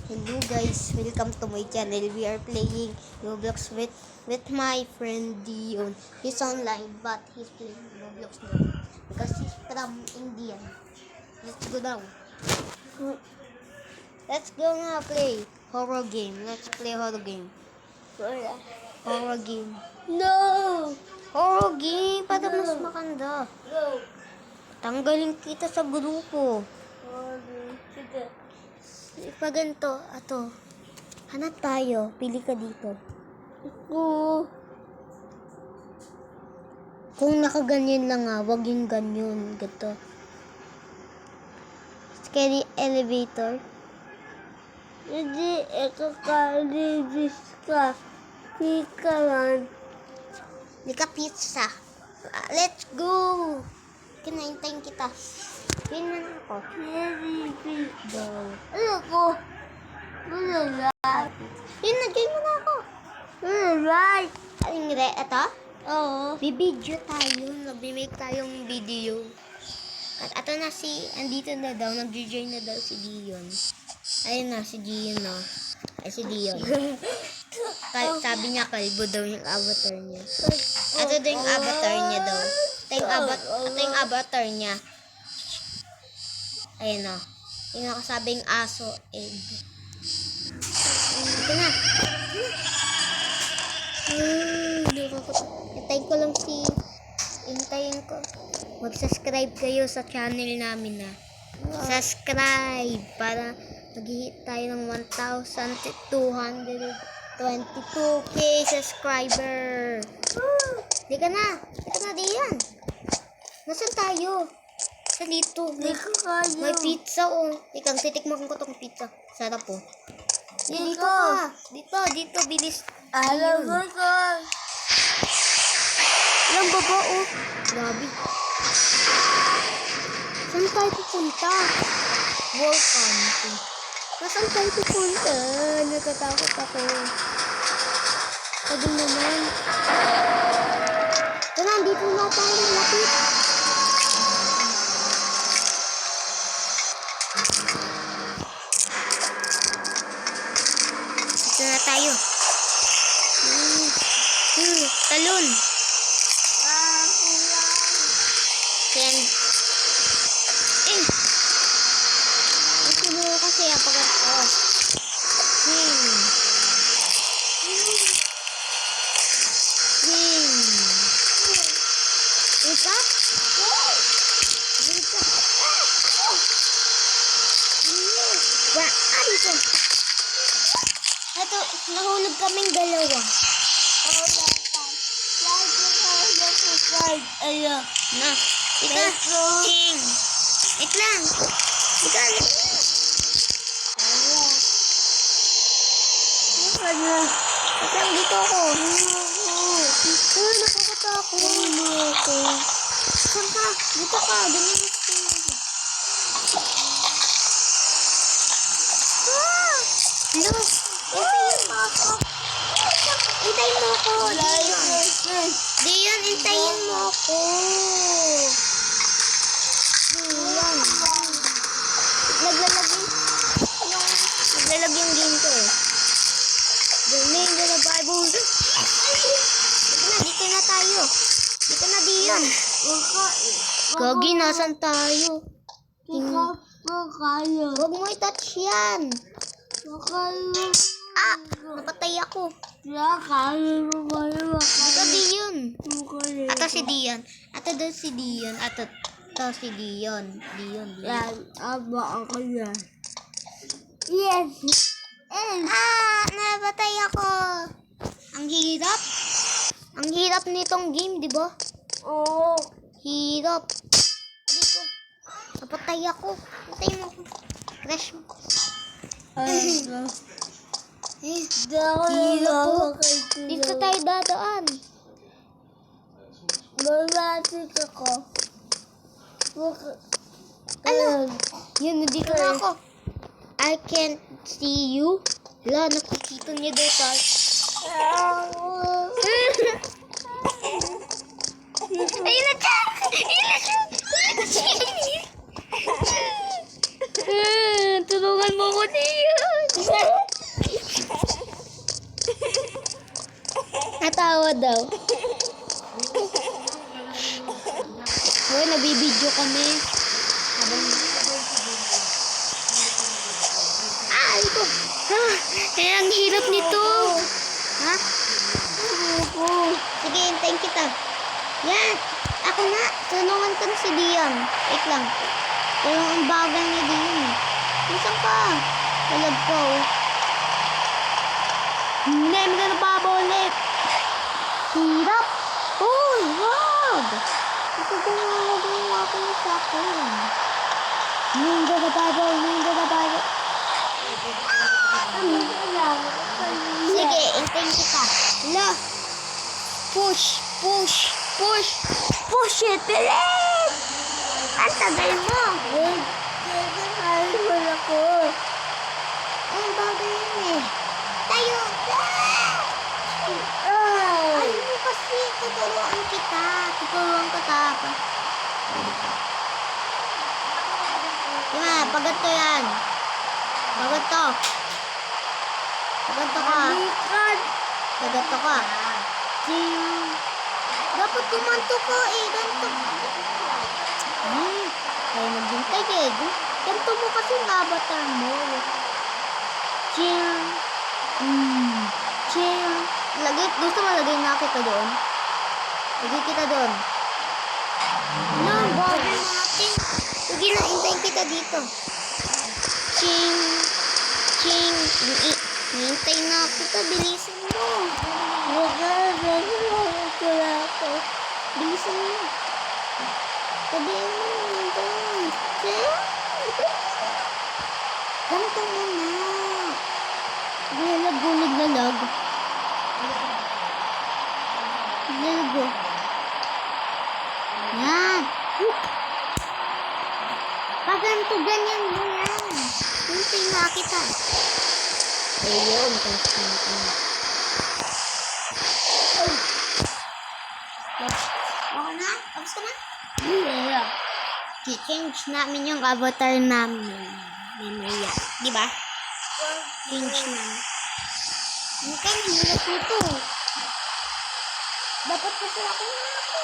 Hello guys, welcome to my channel. We are playing Roblox with my friend Dion. He's online but he's playing Roblox now because he's from India. Let's go now. Let's go now play horror game. Let's play horror game. Horror game. No! Horror game para mas makanda. No! Tanggalin kita sa grupo. Sige. Pag ganito, ato. Hanap tayo. Pili ka dito. Ako. Kung nakaganyan lang nga, wag yung ganyan. Ganito. Scary elevator. Hindi, ikakalibis ka. Pika man. Lika pizza. Let's go! Kinaintayin kita. Yun na ako. Nilibis daw. Ano ko? Malala. Yun na, join mo na ako. Malala. Aling re, ito? Oo. Bibidyo tayo. Nag-make tayong video. At ito na si, andito na daw, nag-join na daw si Dion. Ayun na, si Dion na. Ay, si Dion. Sabi niya, kalbo daw yung avatar niya. Ito daw yung avatar niya daw. Ito yung avatar niya. Ayun na. Yung nakasabing aso, egg. Ito na. Hintayin ko lang hintayin ko. Mag-subscribe kayo sa channel namin na. Subscribe para mag-hit tayo ng 1,222k subscriber. Di ka na diyan. Nasaan tayo? Sa dito. May pizza oh. Ikaw, titikman ko tong pizza. Sarap po. Dito ka. Dito, bilis. Alam mo ko. Ilang baba oh. Grabe. Saan tayo pupunta? Welcome to. Nasaan tayo pupunta? Natatakot ako. Sabi naman. Tara, dito na tayo malapit. Dito na tayo. Talon. Send. Ito mo kasi pag ito. Ika? Ito. Ito, nahulog kaming dalawa. Ayan. Na. Ika. Ching. Wait lang. Ika. Ika, dito ako. Nakakatakot. Saan ka? Dito ka. Ganyan mo. Hello. Hintayin mo ako. Diyon, hintayin mo ako. Diyon. Naglalag yung game ko eh. The name of the Bible. Dito na tayo. Dito na Diyon. Gagi, nasan tayo? Huwag mo i-touch yan. Ah! Napatay ako. Ito Diyon. Ato si Dion. Ato daw si Dion. Ato si Dion. Dion. Yan, aba ako yan. Yes! Ah! Napatay ako. Ang hirap. Ang hirap nitong game, di ba? Oo. Hirap. Dito. Napatay ako. Napatay mo ako. Crash mo. Hirap. Dito tayo dadaan. Mabatik ako. Ano? Yun, nandito na ako. I can't see you. Wala, nakikita niya daw tayo. Ayun na siya! Ayun na siya! Tulungan mo ko, Dion! Natawa daw. Hoy, nabibidyo kami. Habang... Ito. Ang hirap nito. Ha? Sige, hintayin kita. Yan. Ako na. Tulungan ko na si Dion. Wait lang. Ang bagal ni Dion. Nasaan ka? Talag ko. Hindi ka na babalik. Hirap. Uy, wag. Ito ko nga magawa ko sa akin. Hindi ka na babalik. Hindi ka na babalik. Sige, hintayin kita. Hala. Push, push, push. Push it, bilis! Ang tagal mo. Ang bagay yun eh. Tayo. Ay, mo kasi. Tuturuan kita. Tuturuan ka tapa. Yan, pagato yan. Pagato. Pagato ka. Pagato ka. Dapat kumanto ka eh. Ganto. Ay, kaya maghintay eh. Ganto mo kasi yung avatar mo. Chill. Chill. Gusto mo lagay na kita doon? Lagay kita doon. Ano, bagay natin. Sige na, hintayin kita dito. Ching. Ching. Hintay na kita. Bilisan mo. Bilisan mo. Sabihin mo. Ganito mo na. Naglalag. Naglago. Yan. Paganto, ganyan mo yan. Hintay na kita. Ayun, kasi natin. Okay na? Tapos ka na? Yeah. I-change namin yung avatar namin. Mamaya. Diba? Change namin. Okay, hirap nito. Dapat kasi ako na ako.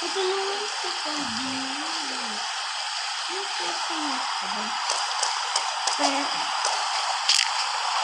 Tutulungan ko pa din.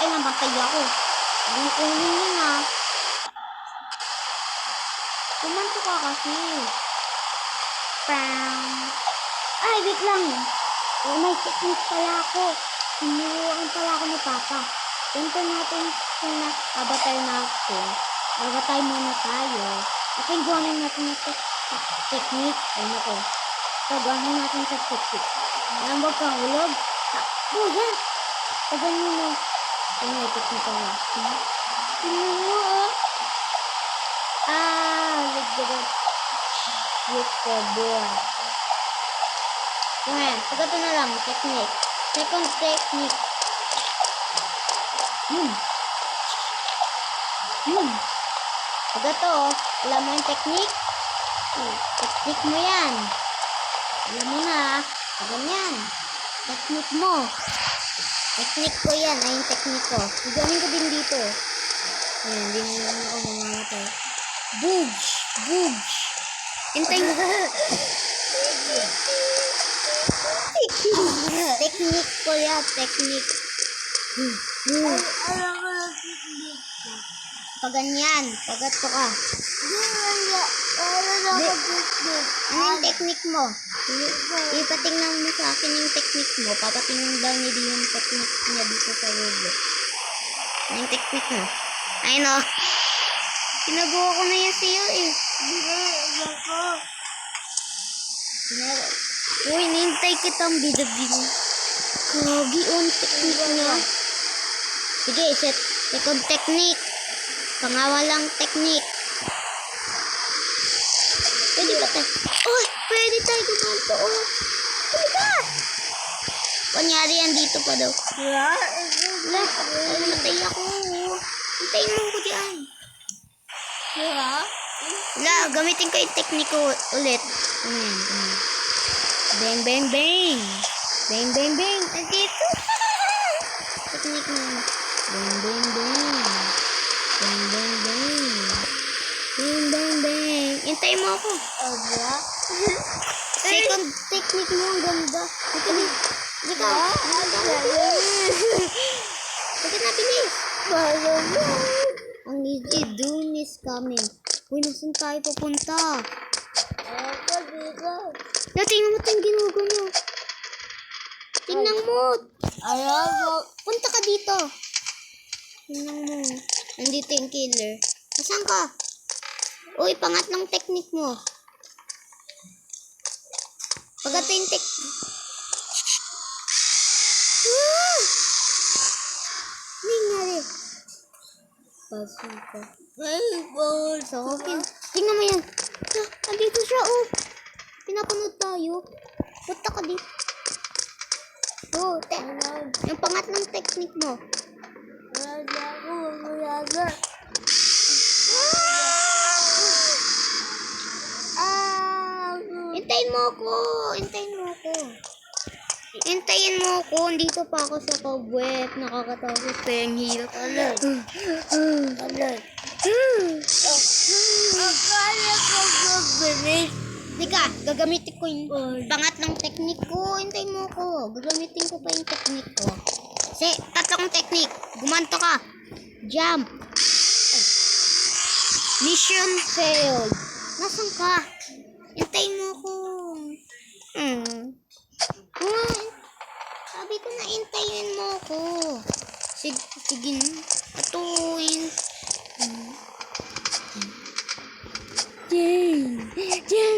Ay, namatay ako. Hindi kunin yun ah. Kumanto ka kasi. Ay, wait lang. May technique pala ako. Tinuruan pala ako ni Papa. Ganito natin kung avatar natin. Avatar muna tayo. At yung gawin natin na technique. Ay, nako. Gawin natin sa technique. Alam mo ka, hulog? Takbo, yan. Tagal mo na. Ay, may technique ka na. Tinuruan. Look for boy. Ngayon, pagkato na lang, technique. Second technique. Pagkato, alam mo yung technique? Technique mo yan. Alam mo na, ganyan. Technique mo. Technique ko yan, ay yung technique ko. Gagawin ko din dito. Ayan, din lang ako mamatay. Boogs! Boogs! Hintay mo. Technique ko yan, technique. Pag ganyan, pagato ka. Ano yung technique mo? Ipatingnan mo sa akin yung technique mo. Papatingnan daw niya din yung technique niya dito sa Roblox. Ano yung technique mo? Ayun o. Ginagawa ko na yan sa'yo eh. Uy, nintay kitang bida-bida. Kagi on technique niya. Sige, second technique. Pangawalang technique. Pwede ba tayo? Oh, pwede tayo gumanto. Oh, pwede ba? Kunyari yan dito pa daw. Wala, matay ako. Hintayin mo ko dyan. Wala, gamitin ko yung technique ko ulit. Bang, bang, bang. Bang, bang, bang. Nandito. Technique mo. Bang, bang, bang. Bang, bang, bang. Bang, bang, bang. Hintay mo ako. Aba? Second technique mo, ang ganda. Dito. Dito. Bakit na bilis? Ang easy doom is coming. Uy, nasan tayo pupunta? Ako dito. Tingnan mo ito yung ginugo mo. Tingnan mo. Ayaw mo. Punta ka dito. Tingnan mo. Nandito yung killer. Nasaan ka? Uy, pangatlong technique mo. Pagkata yung Ano nangyari? Pasuka. Ay, bawal So, okay. Tingnan mo yan. Andito siya, oh. Pinapanood tayo. Punta ka dito. Oh, yung pangatlong technique mo. Wala ako. Wala na. Hintayin mo ako. Hintayin mo ako. Hintayin mo ako. Andito pa ako sa cobweb. Nakakatakot pa yung hirap. Alay. Akala ko mabilis. Tika, gagamitin ko yung pangatlong technique ko. Hintayin mo ako. Gagamitin ko pa yung technique ko. Tatlong technique. Gumanto ka. Jump. Mission failed. Nasaan ka? Hintayin mo ako. Sabi ko na hintayin mo ako. Sige. Atuin. Jim.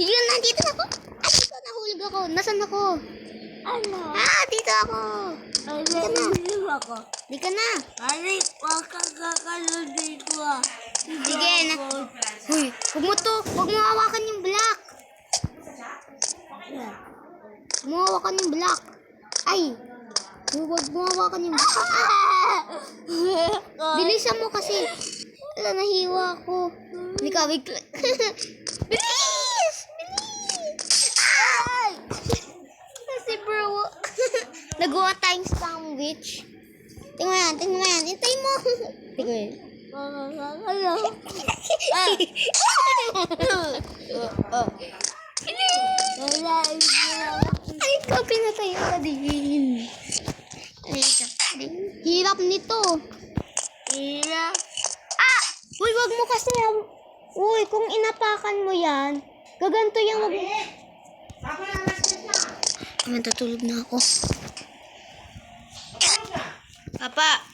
Yun, nandito na ako. Dito, nahulog ako. Nasaan ako? Ano? Dito ako. Ay, Di ka na. nandito ako. Di ka na. Ay, wag ka kakalun dito ah. Sige na. Uy, huwag mo hawakan yung block. Huwag mo hawakan yung block. Ay. Huwag mo hawakan yung block. Bilisan mo kasi. Wala, nahiwa ako. Wait lang. Bilis! Ay! Kasi bro. Nagawa tayong sandwich. Tingnan mo yan. Hintay mo. Tingnan Ay, ikaw pinatay ka din. Hirap nito. Ira. Uy, wag mo kasi. Uy, kung inapakan mo yan, gaganto yung wag. Matutulog na ako. Papa.